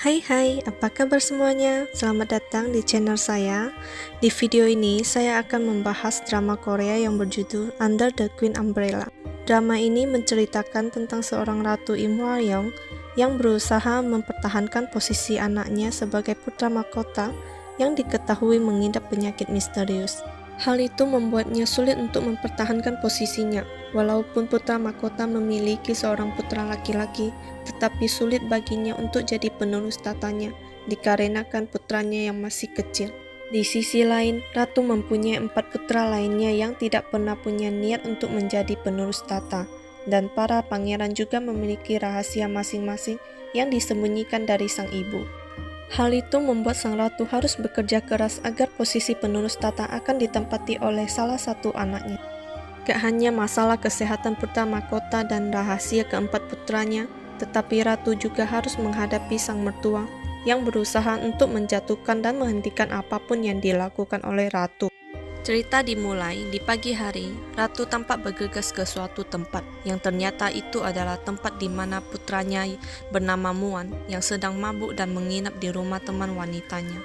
Hai, apa kabar semuanya? Selamat datang di channel saya. Di video ini, saya akan membahas drama Korea yang berjudul Under the Queen Umbrella. Drama ini menceritakan tentang seorang Ratu Im Hwa-young yang berusaha mempertahankan posisi anaknya sebagai putra mahkota yang diketahui mengidap penyakit misterius. Hal itu membuatnya sulit untuk mempertahankan posisinya. Walaupun putra mahkota memiliki seorang putra laki-laki, tetapi sulit baginya untuk jadi penerus tatanya, dikarenakan putranya yang masih kecil. Di sisi lain, Ratu mempunyai 4 putra lainnya yang tidak pernah punya niat untuk menjadi penerus tata, dan para pangeran juga memiliki rahasia masing-masing yang disembunyikan dari sang ibu. Hal itu membuat sang ratu harus bekerja keras agar posisi penerus tata akan ditempati oleh salah satu anaknya. Gak hanya masalah kesehatan putra mahkota dan rahasia keempat putranya, tetapi ratu juga harus menghadapi sang mertua yang berusaha untuk menjatuhkan dan menghentikan apapun yang dilakukan oleh ratu. Cerita dimulai di pagi hari. Ratu tampak bergegas ke suatu tempat yang ternyata itu adalah tempat di mana putranya bernama Muan yang sedang mabuk dan menginap di rumah teman wanitanya.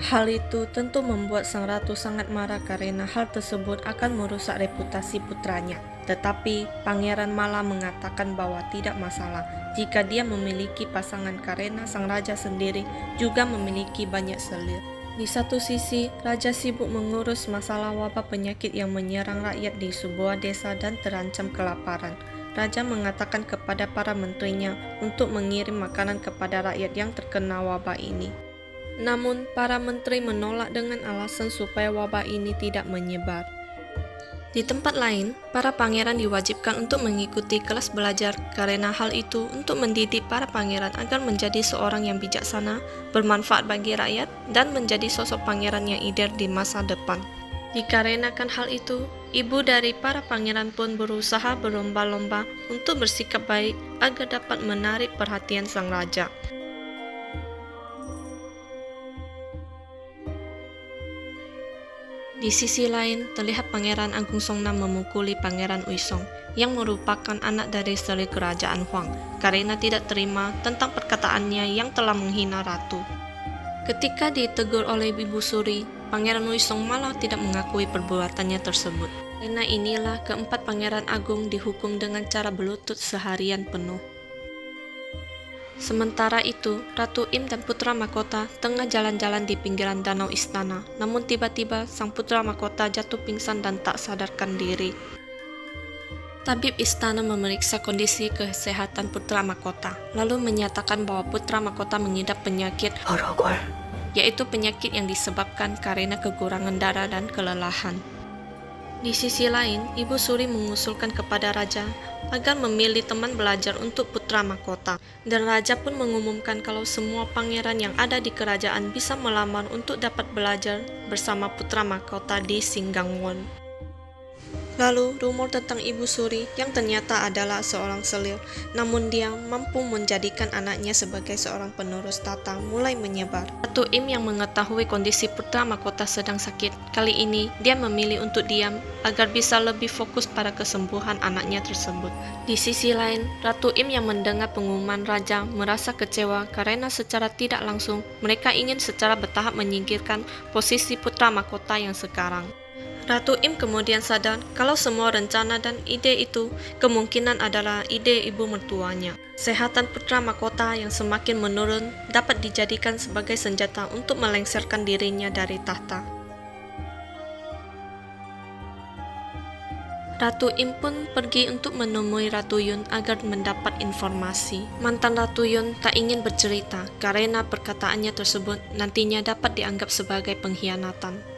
Hal itu tentu membuat sang ratu sangat marah karena hal tersebut akan merusak reputasi putranya. Tetapi pangeran malah mengatakan bahwa tidak masalah jika dia memiliki pasangan karena sang raja sendiri juga memiliki banyak selir. Di satu sisi, raja sibuk mengurus masalah wabah penyakit yang menyerang rakyat di sebuah desa dan terancam kelaparan. Raja mengatakan kepada para menterinya untuk mengirim makanan kepada rakyat yang terkena wabah ini. Namun, para menteri menolak dengan alasan supaya wabah ini tidak menyebar. Di tempat lain, para pangeran diwajibkan untuk mengikuti kelas belajar karena hal itu untuk mendidik para pangeran agar menjadi seorang yang bijaksana, bermanfaat bagi rakyat, dan menjadi sosok pangeran yang ideal di masa depan. Dikarenakan hal itu, ibu dari para pangeran pun berusaha berlomba-lomba untuk bersikap baik agar dapat menarik perhatian sang raja. Di sisi lain, terlihat Pangeran Agung Songnam memukuli Pangeran Uisong yang merupakan anak dari seri kerajaan Hwang karena tidak terima tentang perkataannya yang telah menghina ratu. Ketika ditegur oleh Ibu Suri, Pangeran Uisong malah tidak mengakui perbuatannya tersebut. Karena inilah keempat Pangeran Agung dihukum dengan cara berlutut seharian penuh. Sementara itu, Ratu Im dan putra mahkota tengah jalan-jalan di pinggiran danau istana. Namun tiba-tiba sang putra mahkota jatuh pingsan dan tak sadarkan diri. Tabib istana memeriksa kondisi kesehatan putra mahkota, lalu menyatakan bahwa putra mahkota mengidap penyakit horogol, yaitu penyakit yang disebabkan karena kekurangan darah dan kelelahan. Di sisi lain, Ibu Suri mengusulkan kepada raja agar memilih teman belajar untuk putra mahkota. Dan raja pun mengumumkan kalau semua pangeran yang ada di kerajaan bisa melamar untuk dapat belajar bersama putra mahkota di Singgangwon. Lalu, rumor tentang Ibu Suri yang ternyata adalah seorang selir, namun dia mampu menjadikan anaknya sebagai seorang penerus tata mulai menyebar. Ratu Im yang mengetahui kondisi putra mahkota sedang sakit, kali ini dia memilih untuk diam agar bisa lebih fokus pada kesembuhan anaknya tersebut. Di sisi lain, Ratu Im yang mendengar pengumuman raja merasa kecewa karena secara tidak langsung mereka ingin secara bertahap menyingkirkan posisi putra mahkota yang sekarang. Ratu Im kemudian sadar kalau semua rencana dan ide itu kemungkinan adalah ide ibu mertuanya. Kesehatan putra mahkota yang semakin menurun dapat dijadikan sebagai senjata untuk melengsarkan dirinya dari tahta. Ratu Im pun pergi untuk menemui Ratu Yun agar mendapat informasi. Mantan Ratu Yun tak ingin bercerita karena perkataannya tersebut nantinya dapat dianggap sebagai pengkhianatan.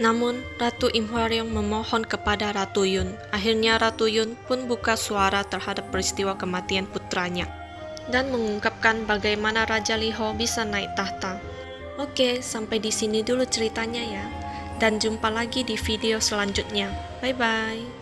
Namun, Ratu Im Hwa-young memohon kepada Ratu Yun. Akhirnya Ratu Yun pun buka suara terhadap peristiwa kematian putranya dan mengungkapkan bagaimana Raja Lee Ho bisa naik tahta. Oke, sampai di sini dulu ceritanya ya. Dan jumpa lagi di video selanjutnya. Bye-bye.